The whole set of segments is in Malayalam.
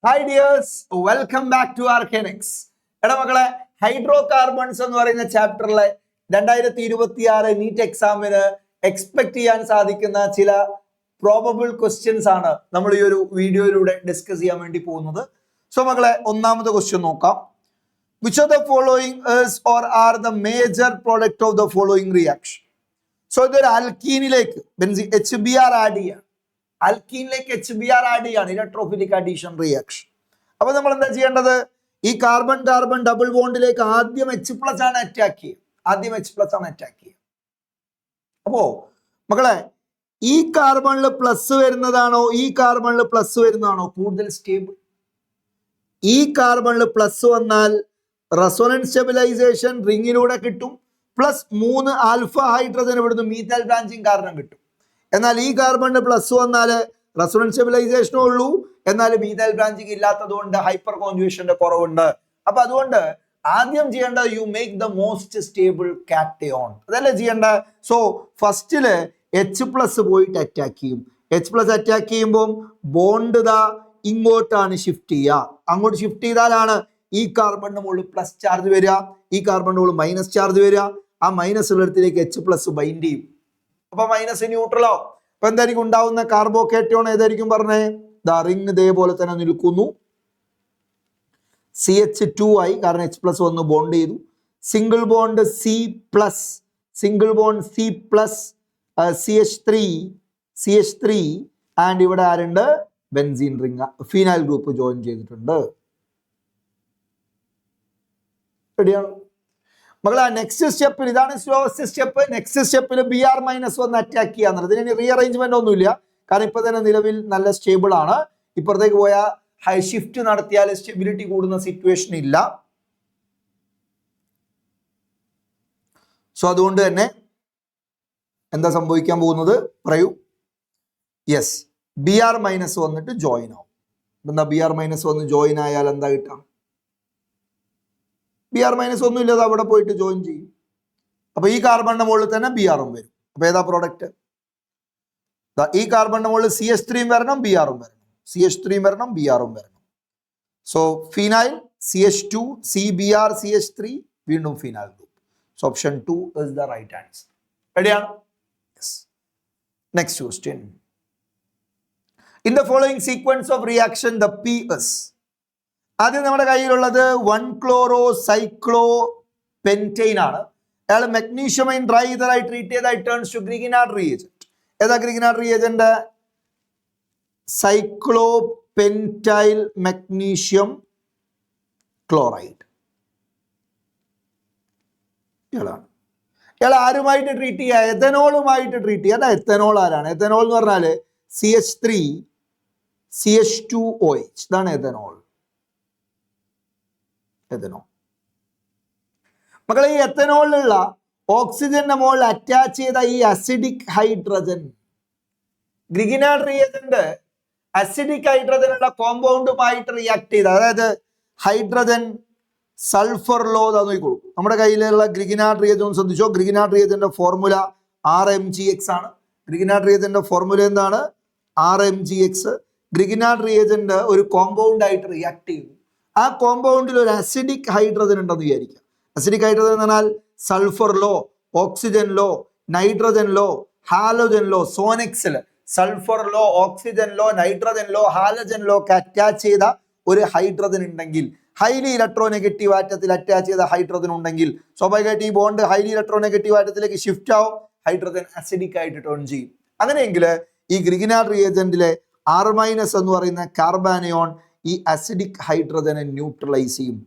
Hi dears, welcome back to Arcanix. എടാ മക്കളെ, ഹൈഡ്രോ കാർബൺസ് എന്ന് പറയുന്ന ചാപ്റ്ററിലെ 2026 നീറ്റ് എക്സാമിന് എക്സ്പെക്ട് ചെയ്യാൻ സാധിക്കുന്ന ചില പ്രോബബിൾ ക്വസ്റ്റ്യൻസ് ആണ് നമ്മൾ ഈ ഒരു വീഡിയോയിലൂടെ ഡിസ്കസ് ചെയ്യാൻ വേണ്ടി പോകുന്നത്. സോ മക്കളെ, ഒന്നാമത്തെ ക്വസ്റ്റ്യൻ നോക്കാം. Which of the following is or are the major product of the following reaction? So ഇതൊരു ആൽക്കീനിലേക്ക് HBr ആഡ് ചെയ്യാം. ആൽക്കീനിലേക്ക് HBr ആഡ് ചെയ്യാണ്, ഇലക്ട്രോഫിലിക് അഡീഷൻ റിയാക്ഷൻ. അപ്പൊ നമ്മൾ എന്താ ചെയ്യേണ്ടത്? ഈ കാർബൺ കാർബൺ ഡബിൾ ബോണ്ടിലേക്ക് ആദ്യം H+ ആണ് അറ്റാക്ക് ചെയ്യുക. അപ്പോ മക്കളെ, ഈ കാർബണിൽ പ്ലസ് വരുന്നതാണോ ഈ കാർബണിൽ പ്ലസ് വരുന്നതാണോ കൂടുതൽ സ്റ്റേബിൾ? ഈ കാർബണിൽ പ്ലസ് വന്നാൽ റെസൊണൻസ് സ്റ്റെബിലൈസേഷൻ റിങ്ങിലൂടെ കിട്ടും, പ്ലസ് 3 ആൽഫ ഹൈഡ്രജൻ ഇവിടുന്ന് മീഥൈൽ ബ്രാഞ്ചിങ് കാരണം കിട്ടും. എന്നാൽ ഈ കാർബണിന് പ്ലസ് വന്നാൽ റെസൊണൻസ് സ്റ്റെബിലൈസേഷനേ ഉള്ളൂ, എന്നാൽ മീഥൈൽ ബ്രാഞ്ചിങ് ഇല്ലാത്തത് കൊണ്ട് ഹൈപ്പർ കോൺജുഗേഷന്റെ കുറവുണ്ട്. അപ്പൊ അതുകൊണ്ട് ആദ്യം ചെയ്യേണ്ടത് you make the most stable cation, അതല്ലേ ചെയ്യേണ്ടത്. സോ ഫസ്റ്റില് H+ പോയിട്ട് അറ്റാക്ക് ചെയ്യും. H+ അറ്റാക്ക് ചെയ്യുമ്പോൾ ബോണ്ട് ദാ ഇങ്ങോട്ടാണ് ഷിഫ്റ്റ് ചെയ്യുക. അങ്ങോട്ട് ഷിഫ്റ്റ് ചെയ്താലാണ് ഈ കാർബണിന് മുകളിൽ പ്ലസ് ചാർജ് വരിക, ഈ കാർബണിന് മുകളിൽ മൈനസ് ചാർജ് വരിക. ആ മൈനസ് ഉള്ളിടത്തിലേക്ക് H+ ബൈൻഡ് ചെയ്യും. അപ്പൊ മൈനസ് ന്യൂട്രലോ. അപ്പൊ എന്തായിരിക്കും ഉണ്ടാവുന്ന കാർബോക്കേറ്റോൺ? ഏതായിരിക്കും പറഞ്ഞേ? ദാ റിങ് ഇതേപോലെ തന്നെ നിൽക്കുന്നു. CH2 ആയി, കാരണം H+ വന്ന് ബോണ്ട് ചെയ്തു. Single bond C+, single bond CH3 and ഇവിടെ ആരുണ്ട്? Benzene ring, phenyl group join ചെയ്തിട്ടുണ്ട്. റെഡിയാണ് മകളെ? നെക്സ്റ്റ് സ്റ്റെപ്പിൽ ഇതാണ് സ്ലോവസ്റ്റ് സ്റ്റെപ്പ്. നെക്സ്റ്റ് സ്റ്റെപ്പിൽ Br- വന്ന് അറ്റാക്ക് ചെയ്യാന്നുള്ളത്. ഇതിന് റീഅറേഞ്ച്മെന്റ് ഒന്നുമില്ല, കാരണം ഇപ്പൊ തന്നെ നിലവിൽ നല്ല സ്റ്റേബിൾ ആണ്. ഇപ്പുറത്തേക്ക് പോയാൽ ഹൈ ഷിഫ്റ്റ് നടത്തിയാൽ സ്റ്റെബിലിറ്റി കൂടുന്ന സിറ്റുവേഷൻ ഇല്ല. സോ അതുകൊണ്ട് തന്നെ എന്താ സംഭവിക്കാൻ പോകുന്നത് പറയൂ? യെസ്, Br- വന്നിട്ട് ജോയിൻ ആവും. എന്താ Br- വന്ന് ജോയിൻ ആയാൽ എന്താ കിട്ടാം? Br- ഒന്നും ഇല്ലാതെ അവിടെ പോയിട്ട് ജോയിൻ ചെയ്യും. അപ്പൊ ഈ കാർബണിന്റെ മുകളിൽ തന്നെ Br-ഉം വരും. അപ്പൊ ഏതാ പ്രോഡക്റ്റ്? ഈ കാർബണിന്റെ മുകളിൽ CH3 വരണം, Br-ഉം വരണം, CH3 വരണം, Br-ഉം വരണം. So phenyl CH2 CBr CH3 വീണ്ടും phenyl group. So option 2 is the right answer. റെഡിയാണ്? Yes. Next question. In the following sequence of reaction the P is. ആദ്യം നമ്മുടെ കയ്യിലുള്ളത് 1-chloro-cyclopentane ആണ്. അയാൾ മെഗ്നീഷ്യമൈൻ ഡ്രൈ ഇതറായി ട്രീറ്റ് ചെയ്തായി ടേൺസ് ടു ഗ്രിഗിനാർഡ് റിയേജന്റ്. ഏതാ Grignard reagent? Cyclopentyl magnesium chloride. ഇയാളാണ്. ഇയാൾ ആരുമായിട്ട് ട്രീറ്റ് ചെയ്യുക? എഥനോളുമായിട്ട് ട്രീറ്റ് ചെയ്യുക. എഥനോൾ ആരാണ്? എഥനോൾ എന്ന് പറഞ്ഞാൽ CH3 CH2OH, ഇതാണ് എഥനോൾ. മക്കളെ, ഈ എത്തനോളിലുള്ള ഓക്സിജന്റെ മുകളിൽ അറ്റാച്ച് ചെയ്ത ഈ acidic hydrogen, Grignard reagent acidic ഹൈഡ്രജനുള്ള കോമ്പൗണ്ടുമായിട്ട് റിയാക്ട് ചെയ്ത, അതായത് ഹൈഡ്രജൻ സൾഫർ ലോ നോക്കിക്കോളൂ. നമ്മുടെ കയ്യിലുള്ള ഗ്രിഗിനാർഡ് റിയേജൻ ശ്രദ്ധിച്ചോ. ഗ്രിഗിനാർഡ് റിയേജന്റെ ഫോർമുല RMgX ആണ്. ഗ്രിഗിനാർഡ് റിയേജന്റെ ഫോർമുല എന്താണ്? RMgX. ഗ്രിഗിനാർഡ് റിയേജന്റ് ഒരു കോമ്പൗണ്ട് ആയിട്ട് റിയാക്ട് ചെയ്യുന്നു. ആ കോമ്പൗണ്ടിൽ ഒരു അസിഡിക് ഹൈഡ്രജൻ ഉണ്ടെന്ന് വിചാരിക്കുക. അസിഡിക് ഹൈഡ്രജൻ എന്ന് പറഞ്ഞാൽ സൾഫർ ലോ, ഓക്സിജൻ ലോ, നൈട്രജൻ ലോ, ഹാലോജൻ ലോ. സോനെക്സിൽ സൾഫർ ലോ, ഓക്സിജൻ ലോ, നൈട്രജൻ ലോ, ഹാലോജൻ ലോ ഒക്കെ അറ്റാച്ച് ചെയ്ത ഒരു ഹൈഡ്രജൻ ഉണ്ടെങ്കിൽ, ഹൈലി ഇലക്ട്രോനെഗറ്റീവ് ആറ്റത്തിൽ അറ്റാച്ച് ചെയ്ത ഹൈഡ്രജൻ ഉണ്ടെങ്കിൽ സ്വാഭാവികമായിട്ട് ഈ ബോണ്ട് ഹൈലി ഇലക്ട്രോനെഗറ്റീവ് ആറ്റത്തിലേക്ക് ഷിഫ്റ്റ് ആവും. ഹൈഡ്രജൻ അസിഡിക് ആയിട്ട് ടേൺ ചെയ്യും. അങ്ങനെയെങ്കിൽ ഈ ഗ്രിഗിനാർഡ് റിയേജന്റിലെ R- എന്ന് പറയുന്ന കാർബാനയോൺ ഈ അസിഡിക് ഹൈഡ്രജനെ ന്യൂട്രലൈസ് ചെയ്യും.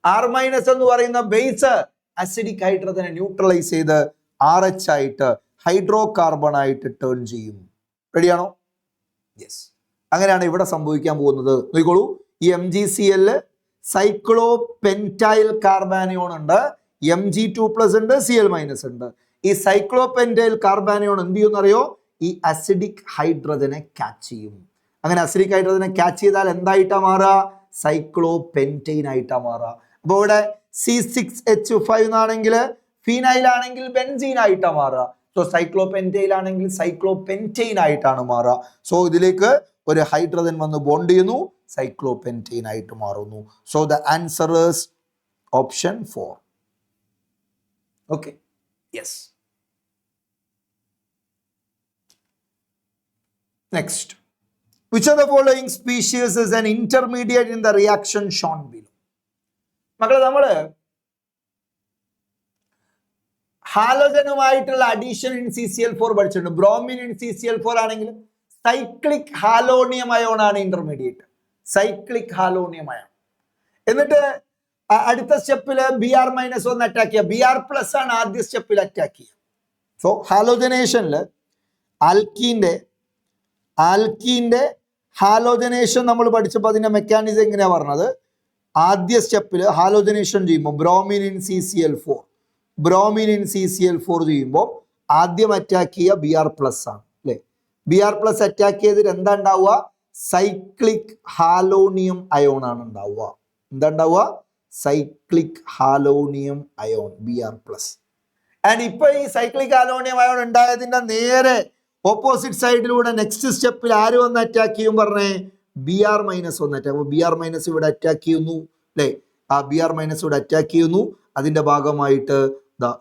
R- എന്ന് പറയുന്ന ബേസ് അസിഡിക് ഹൈഡ്രജനെ ന്യൂട്രലൈസ് ചെയ്ത് RH ആയിട്ട് ഹൈഡ്രോ കാർബൺ ആയിട്ട് ടേൺ ചെയ്യും. റെഡിയാണോ? യെസ്. അങ്ങനെയാണ് ഇവിടെ സംഭവിക്കാൻ പോകുന്നത്. നോക്കിക്കോളൂ, ഈ MgCl സൈക്ലോപെന്റൈൽ കാർബാനയോൺ ഉണ്ട്, Mg2+ ഉണ്ട്, Cl- ഉണ്ട്. ഈ സൈക്ലോപെന്റൈൽ കാർബാനയോൺ എന്ത് ചെയ്യുമെന്നറിയോ? ഈ അസിഡിക് ഹൈഡ്രജനെ ക്യാച്ച് ചെയ്യും. അങ്ങനെ അസിഡിക് ഹൈഡ്രജനെ ക്യാച്ച് ചെയ്താൽ എന്തായിട്ടാ മാറുക? സൈക്ലോപെന്റൈൻ ആയിട്ടാ മാറുക. അപ്പൊ ഇവിടെ C6H5 എന്നാണെങ്കിൽ ഫീനൈൽ ആണെങ്കിൽ ബെൻസീൻ ആയിട്ടാ മാറുക. സോ സൈക്ലോപെന്റൈൽ ആണെങ്കിൽ സൈക്ലോപെന്റൈൻ ആയിട്ടാണ് മാറുക. സോ ഇതിലേക്ക് ഒരു ഹൈഡ്രജൻ വന്ന് ബോണ്ട് ചെയ്യുന്നു, സൈക്ലോപെൻറ്റീൻ ആയിട്ട് മാറുന്നു. So the answer is option 4. Okay, yes. Next, which of the following species is an intermediate in the reaction shown below? മക്കളെ, നമ്മള് ഹാലോജനുമായിട്ടുള്ള അഡീഷൻ ഇൻ CCl4 പഠിച്ചിട്ടുണ്ട്. ബ്രോമിൻ ഇൻ CCl4 ആണെങ്കിലും സൈക്ലിക് ഹാലോണിയം അയോൺ ആണ് ഇന്റർമീഡിയറ്റ്, സൈക്ലിക് ഹാലോണിയം അയോൺ. എന്നിട്ട് അടുത്ത സ്റ്റെപ്പില് Br-1 അറ്റാക്ക് ചെയ്യുക, Br+ ആണ് ആദ്യ സ്റ്റെപ്പിൽ അറ്റാക്ക് ചെയ്യുക. സോ ഹാലോജനേഷനിൽ ആൽക്കീന്റെ ഹാലോജനേഷൻ നമ്മൾ പഠിച്ചപ്പോൾ അതിന്റെ മെക്കാനിസം എങ്ങനെയാ പറഞ്ഞത്? ആദ്യ സ്റ്റെപ്പിൽ ഹാലോജനേഷൻ ചെയ്യുമ്പോൾ ബ്രോമിൻ ഇൻ CCl4 ചെയ്യുമ്പോൾ ആദ്യം അറ്റാക്ക് ചെയ്യുക Br+ ആണ് അല്ലെ? Br+ അറ്റാക്ക് ചെയ്തിട്ട് എന്താ ഉണ്ടാവുക? സൈക്ലിക് ഹാലോണിയം അയോൺ ആണ് ഉണ്ടാവുക. എന്താ ഉണ്ടാവുക? Cyclic halonium ion, Br+. And ഇപ്പൊ ഈ സൈക്ലിക് ഹാലോണിയം അയോൺ ഉണ്ടായതിന്റെ നേരെ ഓപ്പോസിറ്റ് സൈഡിലൂടെ നെക്സ്റ്റ് സ്റ്റെപ്പിൽ ആര് വന്ന് അറ്റാക്ക് ചെയ്യും പറഞ്ഞേ? Br- വന്ന് അറ്റാക്ക്. അപ്പോൾ Br- ഇവിടെ അറ്റാക്ക് ചെയ്യുന്നു അല്ലെ? ആ Br- ഇവിടെ അറ്റാക്ക് ചെയ്യുന്നു. അതിന്റെ ഭാഗമായിട്ട്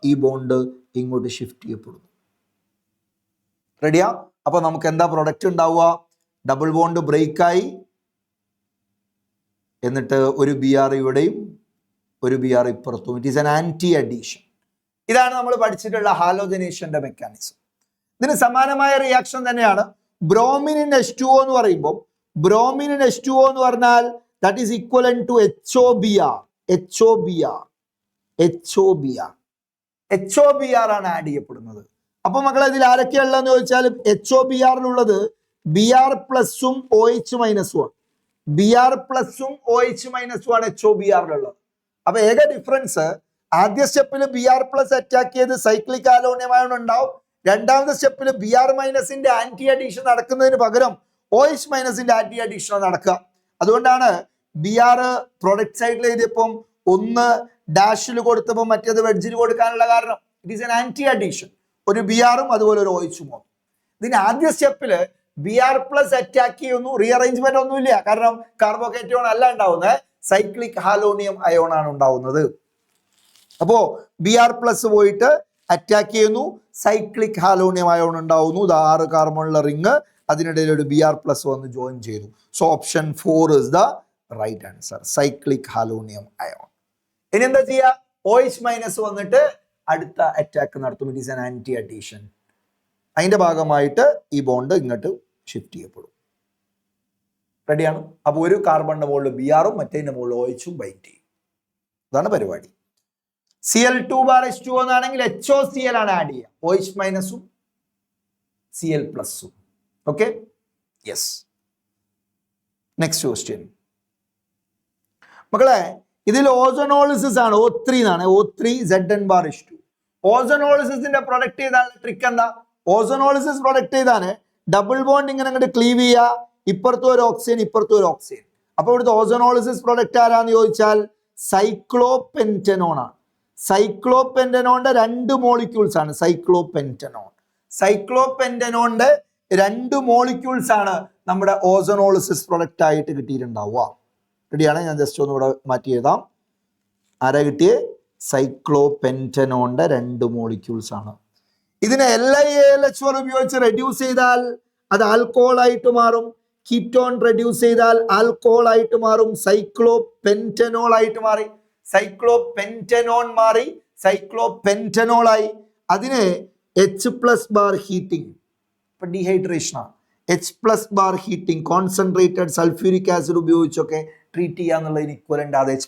ഈ ബോണ്ട് ഇങ്ങോട്ട് ഷിഫ്റ്റ് ചെയ്യപ്പെടുന്നു. റെഡിയാ? അപ്പൊ നമുക്ക് എന്താ പ്രൊഡക്റ്റ് ഉണ്ടാവുക? ഡബിൾ ബോണ്ട് ബ്രേക്കായി, എന്നിട്ട് ഒരു Br ഇവിടെയും ഒരു Br ഇപ്പുറത്തും. It is an anti addition. ഇതാണ് നമ്മൾ പഠിച്ചിട്ടുള്ള ഹാലോജനേഷന്റെ മെക്കാനിസം. ഇതിന് സമാനമായ റിയാക്ഷൻ തന്നെയാണ് ബ്രോമിൻ H2O എന്ന് പറയുമ്പോൾ. ബ്രോമിൻ H2O എന്ന് പറഞ്ഞാൽ that is equivalent to HOBr ആണ് ആഡ് ചെയ്യപ്പെടുന്നത്. അപ്പൊ മക്കളെ, ഇതിൽ ആരൊക്കെയുള്ളതെന്ന് ചോദിച്ചാൽ HOBrലുള്ളത് Br+ഉം OH- ആണ്. Br+ഉം OH- ആണ് HOBrലുള്ളത്. അപ്പൊ ഏക ഡിഫറൻസ്, ആദ്യ സ്റ്റെപ്പിൽ Br+ അറ്റാക്ക് ചെയ്ത് സൈക്ലിക് ഹാലോണിയം അയോൺ ഉണ്ടാവും. രണ്ടാമത്തെ സ്റ്റെപ്പിൽ Br- ആന്റി അഡീഷൻ നടക്കുന്നതിന് പകരം OH- ആന്റി അഡീഷൻ നടക്കുക. അതുകൊണ്ടാണ് Br പ്രൊഡക്റ്റ് സൈഡിൽ എഴുതിയപ്പം ഒന്ന് ഡാഷിൽ കൊടുത്തപ്പോൾ മറ്റേത് വെഡ്ജിൽ കൊടുക്കാനുള്ള കാരണം it is an anti addition. ഒരു Br-ഉം അതുപോലെ ഒരു OH-ഉം. ഇതിന് ആദ്യ സ്റ്റെപ്പില് Br+ അറ്റാക്ക് ചെയ്യുന്നു, റീഅറേഞ്ച്മെന്റ് ഒന്നുമില്ല, കാരണം കാർബോക്കേറ്റോൺ അല്ല ഉണ്ടാവുന്നത്, സൈക്ലിക് ഹാലോണിയം അയോൺ ആണ് ഉണ്ടാവുന്നത്. അപ്പോ Br+ പോയിട്ട് അറ്റാക്ക് ചെയ്യുന്നു, സൈക്ലിക് ഹാലോണിയം അയോൺ ഉണ്ടാവുന്നു. 6 കാർബണുള്ള റിങ്, അതിനിടയിൽ ഒരു Br+ വന്ന് ജോയിൻ ചെയ്തു. So option 4 is the right answer, cyclic halonium ion. ഇനി എന്താ ചെയ്യുക? OH- വന്നിട്ട് അടുത്ത അറ്റാക്ക് നടത്തും. It is an anti addition. അതിന്റെ ഭാഗമായിട്ട് ഈ ബോണ്ട് ഇങ്ങോട്ട് ഷിഫ്റ്റ് ചെയ്യപ്പെടും. റെഡിയാണ്? അപ്പൊ ഒരു കാർബണിന്റെ മുകളിൽ Br-ഉം മറ്റേതിന്റെ മുകളിൽ OH-ഉം ബൈൻഡ് ചെയ്യും. അതാണ് പരിപാടി. Cl2H2O എന്നാണെങ്കിൽ HOCl ആണ് ആഡ് ചെയ്യുക, OH- Cl+. Okay, yes. Next question മക്കളെ, ഇതിൽ ഓസോണോളിസിസ് ആണ്, O3 എന്നാണ്. O3Zn⁻H2. ഓസോണോളിസിന്റെ പ്രൊഡക്റ്റ് ചെയ്താൽ ട്രിക്ക് എന്താ? ഓസോണോളിസിസ് പ്രൊഡക്റ്റ് ചെയ്താണ് ഡബിൾ ബോണ്ട് ഇങ്ങനെ അങ്ങോട്ട് ക്ലീവ് ചെയ്യുക, ഇപ്പുറത്തും ഒരു ഓക്സിജൻ ഇപ്പുറത്തും ഒരു ഓക്സിജൻ. അപ്പൊ ഇവിടുത്തെ ഓസോണോളിസിസ് പ്രൊഡക്റ്റ് ആരാന്ന് ചോദിച്ചാൽ സൈക്ലോപെന്റനോൺ ആണ്. സൈക്ലോപെന്റനോണിന്റെ 2 മോളിക്യൂൾസ് ആണ് സൈക്ലോപെന്റനോണിന്റെ 2 മോളിക്യൂൾസ് ആണ് നമ്മുടെ ഓസോണോളിസിസ് പ്രൊഡക്റ്റ് ആയിട്ട് കിട്ടിയിട്ടുണ്ടാവുക. റെഡിയാണ്? ഞാൻ ജസ്റ്റ് ഒന്ന് ഇവിടെ മാറ്റി എഴുതാം. ആരാ കിട്ടിയേ? സൈക്ലോപെന്റനോണിന്റെ 2 മോളിക്യൂൾസ് ആണ്. ഇതിനെ LiAlH4 ഉപയോഗിച്ച് റെഡ്യൂസ് ചെയ്താൽ അത് ആൽക്കോഹോൾ ആയിട്ട് മാറും. കീറ്റോൺ റെഡ്യൂസ് ചെയ്താൽ ആൽക്കോഹോൾ ആയിട്ട് മാറും. സൈക്ലോപെന്റനോൾ ആയിട്ട് മാറി, സൈക്ലോപെന്റനോൺ മാറി സൈക്ലോപെന്റനോൾ ആയി. അതിനെ H+ ഹീറ്റിംഗ്, ഇപ്പൊ ഡീഹൈഡ്രേഷൻ ആണ്. H+ heating, concentrated sulphuric acid ഉപയോഗിച്ചൊക്കെ ട്രീറ്റ് ചെയ്യാന്നുള്ളതിന് ഇക്വലന്റ് അത് H+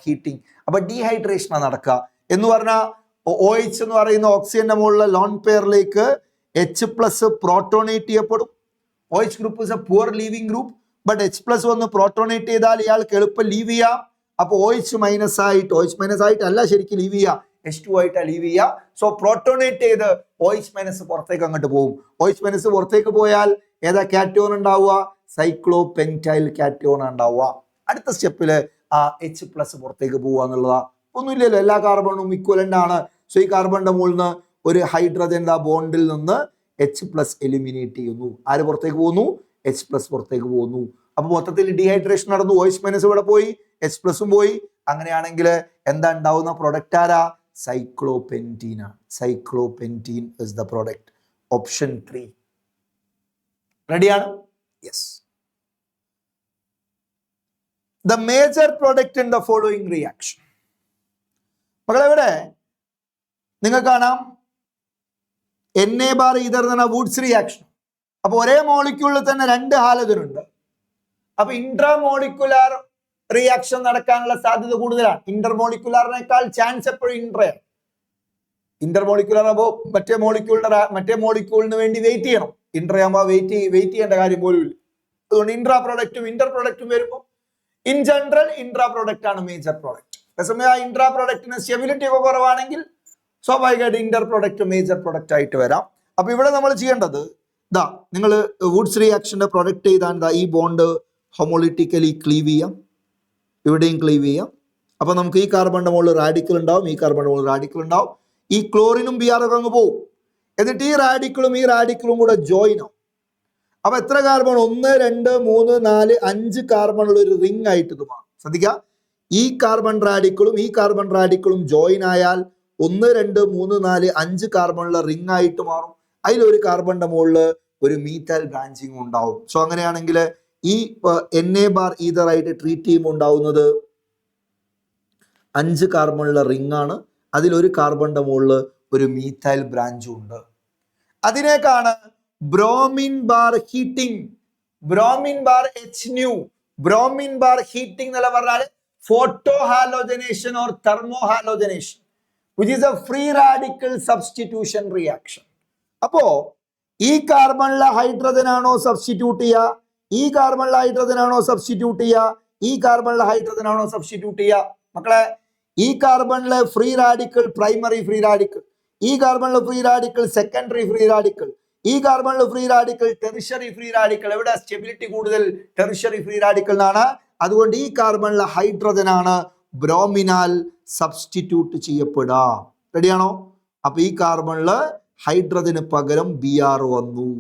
ഹീറ്റിംഗ്. അപ്പൊ ഡീഹൈഡ്രേഷൻ നടക്കുക എന്ന് പറഞ്ഞാൽ OH എന്ന് പറയുന്ന ഓക്സിജന്റെ മുകളിലെ ലോൺ പെയറിലേക്ക് H+ പ്രോട്ടോണേറ്റ് ചെയ്യപ്പെടും. OH group is A poor leaving group, but H+ വന്ന് പ്രോട്ടോണേറ്റ് ചെയ്താൽ ഇയാൾക്ക് എളുപ്പം ലീവ് ചെയ്യാം. അപ്പൊ OH- ആയിട്ട് അല്ല ശരിക്കും ലീവ് ചെയ്യുക, H2 ആയിട്ടാണ് ലീവ് ചെയ്യുക. സോ പ്രോട്ടോണേറ്റ് ചെയ്ത് OH- പുറത്തേക്ക് അങ്ങോട്ട് പോകും. OH- പുറത്തേക്ക് പോയാൽ ഏതാ കാറ്റോൺ ഉണ്ടാവുക? സൈക്ലോപെന്റൈൽ കാറ്റോൺ ഉണ്ടാവുക. അടുത്ത സ്റ്റെപ്പില് ആ H+ പുറത്തേക്ക് പോവുക എന്നുള്ളതാ. ഒന്നുമില്ലല്ലോ, എല്ലാ കാർബണും ഇക്വലന്റ് ആണ്. സോ ഈ കാർബണിന്റെ മുകളിൽ നിന്ന് ഒരു ഹൈഡ്രജൻ ബോണ്ടിൽ നിന്ന് H+ എലിമിനേറ്റ് ചെയ്യുന്നു. ആര് പുറത്തേക്ക് പോകുന്നു? H പ്ലസ് പുറത്തേക്ക് പോകുന്നു. അപ്പൊ മൊത്തത്തിൽ ഡീഹൈഡ്രേഷൻ നടന്നു. OH മൈനസ് ഇവിടെ പോയി, H പ്ലസും പോയി. അങ്ങനെയാണെങ്കിൽ എന്താ ഉണ്ടാവുന്ന പ്രൊഡക്റ്റ് ആരാ? സൈക്ലോപെന്റീൻ ആണ്. സൈക്ലോപെന്റീൻ ഇസ് ദ പ്രൊഡക്റ്റ്. ഓപ്ഷൻ 3 റെഡിയാണ്? Yes. The major product in the following reaction. മക്കളെ ഇവിടെ നിങ്ങൾക്ക് കാണാം Na ബാർ ഈതർ എന്ന വുഡ്സ് റിയാക്ഷൻ. അപ്പൊ ഒരേ മോളിക്യൂളിൽ തന്നെ 2 ഹാലജൻ ഉണ്ട്. അപ്പൊ ഇൻട്രാമോളിക്കുലാർ റിയാക്ഷൻ നടക്കാനുള്ള സാധ്യത കൂടുതലാണ്. ഇന്റർമോളിക്കുലാറിനേക്കാൾ ചാൻസ് എപ്പോഴും ഇൻട്രയാണ്. ഇന്റർമോളിക്കുലാർ ആകുമ്പോൾ മറ്റേ മോളിക്യൂളിന് വേണ്ടി വെയിറ്റ് ചെയ്യണം. ഇൻട്രയാകുമ്പോൾ വെയിറ്റ് ചെയ്യേണ്ട കാര്യം പോലും ഇല്ല. അതുകൊണ്ട് ഇൻട്രാ പ്രൊഡക്റ്റും ഇന്റർ പ്രൊഡക്റ്റും വരുമ്പോൾ ഇൻ ജനറൽ ഇൻട്രാ പ്രൊഡക്റ്റ് ആണ് മേജർ പ്രൊഡക്റ്റ്. അതേസമയം ആ ഇൻട്രാ പ്രൊഡക്റ്റിന് സ്റ്റെബിലിറ്റി ഒക്കെ കുറവാണെങ്കിൽ സ്വാഭാവികമായിട്ട് ഇന്റർ പ്രൊഡക്റ്റ് മേജർ പ്രൊഡക്റ്റ് ആയിട്ട് വരാം. അപ്പൊ ഇവിടെ നമ്മൾ ചെയ്യേണ്ടത് ഇതാ, നിങ്ങൾ വുഡ്സ് റിയാക്ഷന്റെ പ്രൊഡക്റ്റ് ചെയ്താൽ ഈ ബോണ്ട് ഹോമോളിറ്റിക്കലി ക്ലീവ് ചെയ്യാം, ഇവിടെയും ക്ലീവ് ചെയ്യാം. അപ്പൊ നമുക്ക് ഈ കാർബണിന്റെ മുകളിൽ റാഡിക്കൽ ഉണ്ടാവും, ഈ കാർബണിന്റെ മുകളിൽ റാഡിക്കൽ ഉണ്ടാവും. ഈ ക്ലോറിനും ബി ആർ ഒക്കെ അങ്ങ് പോകും. എന്നിട്ട് ഈ റാഡിക്കലും കൂടെ ജോയിൻ ആവും. അപ്പൊ എത്ര കാർബൺ? 1 2 3 4 5 കാർബൺ ഉള്ള ഒരു റിംഗ് ആയിട്ട് ഇത് മാറും. ശ്രദ്ധിക്കുക, ഈ കാർബൺ റാഡിക്കലും ജോയിൻ ആയാൽ 1 2 3 4 5 കാർബണുള്ള റിംഗ് ആയിട്ട് മാറും. അതിലൊരു കാർബണിന്റെ മുകളിൽ ഒരു മീഥൈൽ ബ്രാഞ്ചിങ് ഉണ്ടാവും. സോ അങ്ങനെയാണെങ്കിൽ ഈ Na ബാർ ഈതർ ആയിട്ട് ട്രീറ്റ് ചെയ്യുമ്പോൾ ഉണ്ടാവുന്നത് 5 കാർബണുള്ള റിംഗ് ആണ്. അതിലൊരു കാർബണിന്റെ മുകളിൽ ഒരു മീഥൈൽ ബ്രാഞ്ചും ഉണ്ട്. അതിനേക്കാണ് bromine bar heating, bromine bar HNu, bromine bar heating എന്നല്ല പറഞ്ഞാൽ photo halogenation or thermo halogenation which is a free radical substitution reaction. അപ്പോ ഈ കാർബണിലെ ഹൈഡ്രജൻ ആണോ സബ്സ്റ്റിറ്റ്യൂട്ട് ചെയ്യുക, ഈ കാർബണിലെ ഹൈഡ്രജൻ ആണോ സബ്സ്റ്റിറ്റ്യൂട്ട് ചെയ്യുക, ഈ കാർബണിലെ ഹൈഡ്രജൻ ആണോ സബ്സ്റ്റിറ്റ്യൂട്ട് ചെയ്യുക? മക്കളെ, ഈ കാർബണിലെ free radical primary free radical, ഈ കാർബണിലെ free radical secondary free radical, ഈ കാർബണിലെ free radical tertiary free radical. എവിടെ സ്റ്റെബിലിറ്റി കൂടുതൽ? ടെറിഷറി ഫ്രീ റാഡിക്കൽ എന്നാണ്. അതുകൊണ്ട് ഈ കാർബണിലെ ഹൈഡ്രജൻ ആണ് ബ്രോമിനാൽ സബ്സ്റ്റിറ്റ്യൂട്ട് ചെയ്യപ്പെടുക. റെഡിയാണോ? അപ്പൊ ഈ കാർബണില് ഹൈഡ്രജന് പകരം Br വന്നു.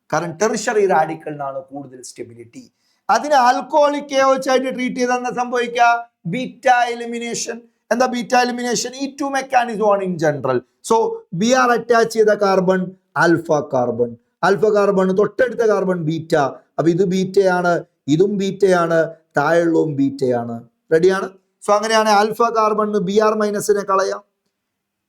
കാരണം ടെറിഷറി റാഡിക്കലിനാണ് കൂടുതൽ സ്റ്റെബിലിറ്റി. അതിന് ആൽക്കോഹോളിക് KOH ആയിട്ട് ട്രീറ്റ് ചെയ്തെന്ന് സംഭവിക്കുക ബീറ്റ എലിമിനേഷൻ. എന്താ ബീറ്റ എലിമിനേഷൻ? E2 മെക്കാനിസം ആണ് in general. So Br attach ചെയ്ത കാർബൺ ആൽഫ കാർബൺ, തൊട്ടടുത്ത കാർബൺ ബീറ്റ. അപ്പൊ ഇത് ബീറ്റയാണ്, ഇതും ബീറ്റയാണ്, താഴെയുള്ളതും ബീറ്റയാണ്. റെഡിയാണ്? സോ അങ്ങനെയാണ് ആൽഫ കാർബണിന് Br മൈനസിനെ കളയാം.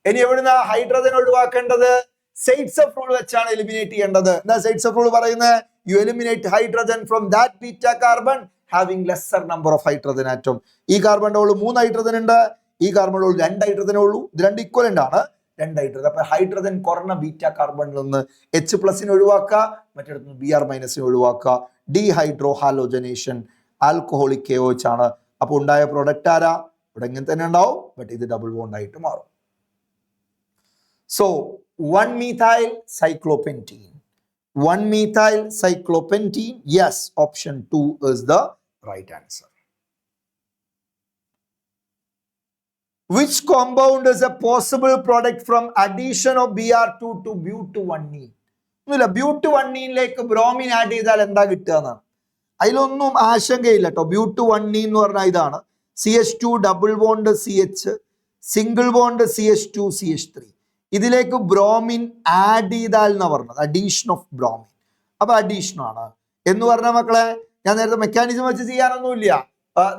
ഇനി എവിടുന്ന ഹൈഡ്രജൻ ഒഴിവാക്കേണ്ടത്? സെയ്റ്റ്സഫ് റൂൾ വെച്ചാണ് എലിമിനേറ്റ് ചെയ്യേണ്ടത്. എന്താ സെയ്റ്റ്സഫ് റൂൾ പറയുന്നത്? You eliminate hydrogen from that beta carbon having lesser number of hydrogen atom. ഈ കാർബണിന്റെ ഉള്ളു 3 ഹൈഡ്രജൻ ഉണ്ട്, ഈ കാർബണിന്റെ ഉള്ളു 2 ഹൈഡ്രജനേ ഉള്ളൂ. ഇത് 2 ഇക്വലന്റ് ആണ്, 2 ഹൈഡ്രജൻ. അപ്പൊ ഹൈഡ്രജൻ കുറഞ്ഞ ബീറ്റ കാർബണിൽ നിന്ന് H പ്ലസിനെ ഒഴിവാക്കുക, മറ്റിടത്ത് Br മൈനസിനെ ഒഴിവാക്കുക. ഡീഹൈഡ്രോ ഹാലോജനേഷൻ ആൽക്കഹോളിക് KOH ആണ്. അപ്പൊ ഉണ്ടായ പ്രൊഡക്റ്റ് ആരാ? ഇവിടെ ഇങ്ങനെ തന്നെ ഉണ്ടാവും, ബട്ട് ഇത് ഡബിൾ ബോണ്ട് ആയിട്ട് മാറും. So 1 methyl cyclopentene, 1 methyl cyclopentene. Yes, option 2 is the right answer. Which compound is a possible product from addition of Br2 to but1ene? ഒന്നുമില്ല, but1eniലേക്ക് ബ്രോമിൻ ആഡ് ചെയ്താൽ എന്താ കിട്ടുക എന്നാണ്. അതിലൊന്നും ആശങ്കയില്ല കേട്ടോ. but1ene എന്ന് പറഞ്ഞാൽ ഇതാണ് CH2 double bond CH, single bond CH2 CH3. ഇതിലേക്ക് ബ്രോമിൻ ആഡ് ചെയ്താൽ എന്നാ പറഞ്ഞത്, അഡീഷൻ ഓഫ് ബ്രോമിൻ. അപ്പൊ അഡീഷൻ ആണ് എന്ന് പറഞ്ഞ മക്കളെ, ഞാൻ നേരത്തെ മെക്കാനിസം വെച്ച് ചെയ്യാനൊന്നുമില്ല.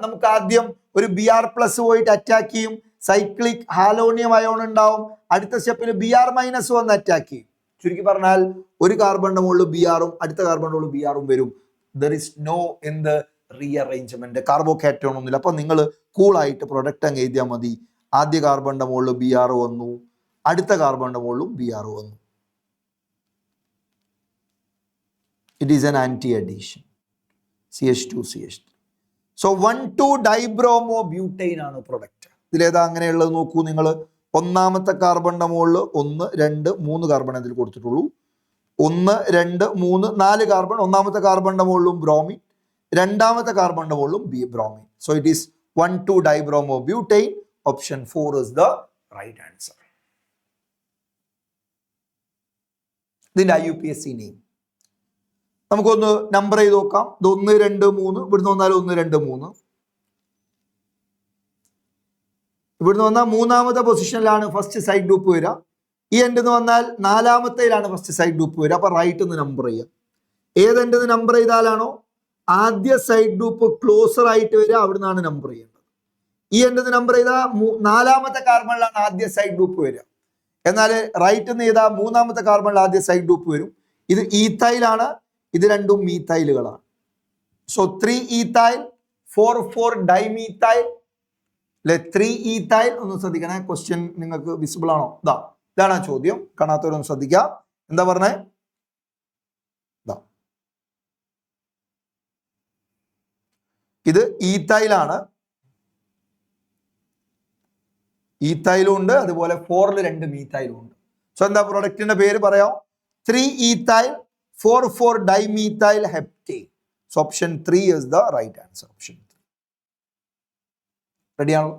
നമുക്ക് ആദ്യം ഒരു Br പ്ലസ് പോയിട്ട് അറ്റാക്ക് ചെയ്യും, സൈക്ലിക് ഹാലോണിയം അയോൺ ഉണ്ടാവും. അടുത്ത സ്റ്റെപ്പിൽ Br മൈനസ് വന്ന് അറ്റാക്ക് ചെയ്യും. ചുരുക്കി പറഞ്ഞാൽ ഒരു കാർബണിന്റെ മുകളിൽ Br-ഉം അടുത്ത കാർബണിന്റെ മുകളിൽ Br-ഉം വരും. ദർ ഇസ് നോ എന്ത് റീഅറേഞ്ച്മെന്റ്, കാർബോകാറ്റോൺ ഒന്നുമില്ല. അപ്പൊ നിങ്ങൾ കൂളായിട്ട് പ്രൊഡക്റ്റ് അങ്ങ് എഴുതിയാൽ മതി. ആദ്യ കാർബണിന്റെ മുകളിൽ Br വന്നു, അടുത്ത കാർബണിന്റെ മുകളിലും Br വന്നു. It is an anti addition, CH2 CH3. So 1,2 dibromo butane ആണ് പ്രൊഡക്റ്റ്. ഇതിലേതാ അങ്ങനെയുള്ളത് നോക്കൂ നിങ്ങൾ. ഒന്നാമത്തെ കാർബണിന്റെ മുകളിൽ 1 2 3 കാർബൺ ഇതിൽ കൊടുത്തിട്ടുള്ളൂ. 1 2 3 4 കാർബൺ. ഒന്നാമത്തെ കാർബണിന്റെ മുകളിലും ബ്രോമിൻ, രണ്ടാമത്തെ കാർബണിന്റെ മുകളിലും bromine. So it is 1,2 dibromo butyne. Option 4 is the right answer. ഇതിന്റെ IUPAC നെയിം നമുക്കൊന്ന് നമ്പർ ചെയ്ത് നോക്കാം. ഇത് 1 2 3, ഇവിടുന്ന് വന്നാൽ 1 2 3, ഇവിടുന്ന് വന്നാൽ മൂന്നാമത്തെ പൊസിഷനിലാണ് ഫസ്റ്റ് സൈഡ് ലൂപ്പ് വരിക. ഈ എൻഡ് എന്ന് വന്നാൽ നാലാമത്തേലാണ് ഫസ്റ്റ് സൈഡ് ലൂപ്പ് വരിക. അപ്പൊ റൈറ്റ് എന്ന് നമ്പർ ചെയ്യാം. ഏത് എൻഡ് നമ്പർ ചെയ്താലാണോ ആദ്യ സൈഡ് ലൂപ്പ് ക്ലോസർ ആയിട്ട് വരിക അവിടെ നിന്നാണ് നമ്പർ ചെയ്യേണ്ടത്. ഈ എൻഡ് നമ്പർ ചെയ്താൽ നാലാമത്തെ കാർബണിലാണ് ആദ്യ സൈഡ് ലൂപ്പ് വരിക. എന്നാൽ റൈറ്റ് എന്ന് ചെയ്താൽ മൂന്നാമത്തെ കാർബണിൽ ആദ്യ സൈഡ് ലൂപ്പ് വരും. ഇത് ഈത്തൈലാണ്, ഇത് രണ്ടും മീത്തൈലുകളാണ്. സോ 3 ഈത്തൈൽ 4 4 ഡൈമീത്തൈൽ അല്ലെ 3 ഈത്തൈൽ. ഒന്ന് ശ്രദ്ധിക്കണേ, ക്വസ്റ്റ്യൻ നിങ്ങൾക്ക് വിസിബിൾ ആണോ? ഇതാണ് ചോദ്യം. കാണാത്തവരൊന്ന് ശ്രദ്ധിക്കുക. എന്താ പറഞ്ഞേ? ഇത് ഈത്തൈലാണ്, ഈത്തൈലും ഉണ്ട്, അതുപോലെ 4 2 മീത്തൈലും ഉണ്ട്. സോ എന്താ പ്രൊഡക്റ്റിന്റെ പേര് പറയാം? 3 ethyl 4 4 dimethyl heptane. So option 3 is the right answer. Option 3 റെഡിയാണോ?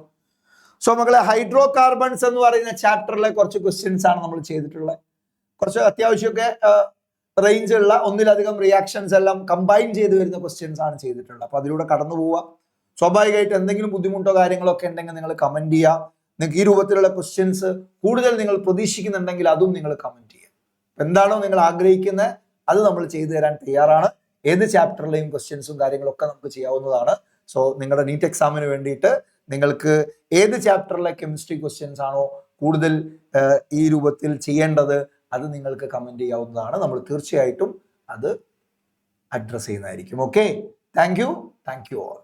സോ മക്കളെ, ഹൈഡ്രോ കാർബൺസ് എന്ന് പറയുന്ന ചാപ്റ്ററിലെ കുറച്ച് ക്വസ്റ്റ്യൻസ് ആണ് നമ്മൾ ചെയ്തിട്ടുള്ളത്. കുറച്ച് അത്യാവശ്യമൊക്കെ റേഞ്ച് ഉള്ള ഒന്നിലധികം റിയാക്ഷൻസ് എല്ലാം കമ്പൈൻ ചെയ്ത് വരുന്ന ക്വസ്റ്റ്യൻസ് ആണ് ചെയ്തിട്ടുള്ളത്. അപ്പൊ അതിലൂടെ കടന്നു പോവുക. സ്വാഭാവികമായിട്ട് എന്തെങ്കിലും ബുദ്ധിമുട്ടോ കാര്യങ്ങളോ ഒക്കെ ഉണ്ടെങ്കിൽ നിങ്ങൾ കമന്റ് ചെയ്യുക. നിങ്ങൾക്ക് ഈ രൂപത്തിലുള്ള ക്വസ്റ്റ്യൻസ് കൂടുതൽ നിങ്ങൾ പ്രതീക്ഷിക്കുന്നുണ്ടെങ്കിൽ അതും നിങ്ങൾ കമന്റ് ചെയ്യുക. എന്താണോ നിങ്ങൾ ആഗ്രഹിക്കുന്നത് അത് നമ്മൾ ചെയ്തു തരാൻ തയ്യാറാണ്. ഏത് ചാപ്റ്ററിലെയും ക്വസ്റ്റ്യൻസും കാര്യങ്ങളൊക്കെ നമുക്ക് ചെയ്യാവുന്നതാണ്. സോ നിങ്ങളുടെ നീറ്റ് എക്സാമിന് വേണ്ടിയിട്ട് നിങ്ങൾക്ക് ഏത് ചാപ്റ്ററിലെ കെമിസ്ട്രി ക്വസ്റ്റ്യൻസ് ആണോ കൂടുതൽ ഈ രൂപത്തിൽ ചെയ്യേണ്ടത് അത് നിങ്ങൾക്ക് കമന്റ് ചെയ്യാവുന്നതാണ്. നമ്മൾ തീർച്ചയായിട്ടും അത് അഡ്രസ് ചെയ്യുന്നതായിരിക്കും. Okay, thank you all.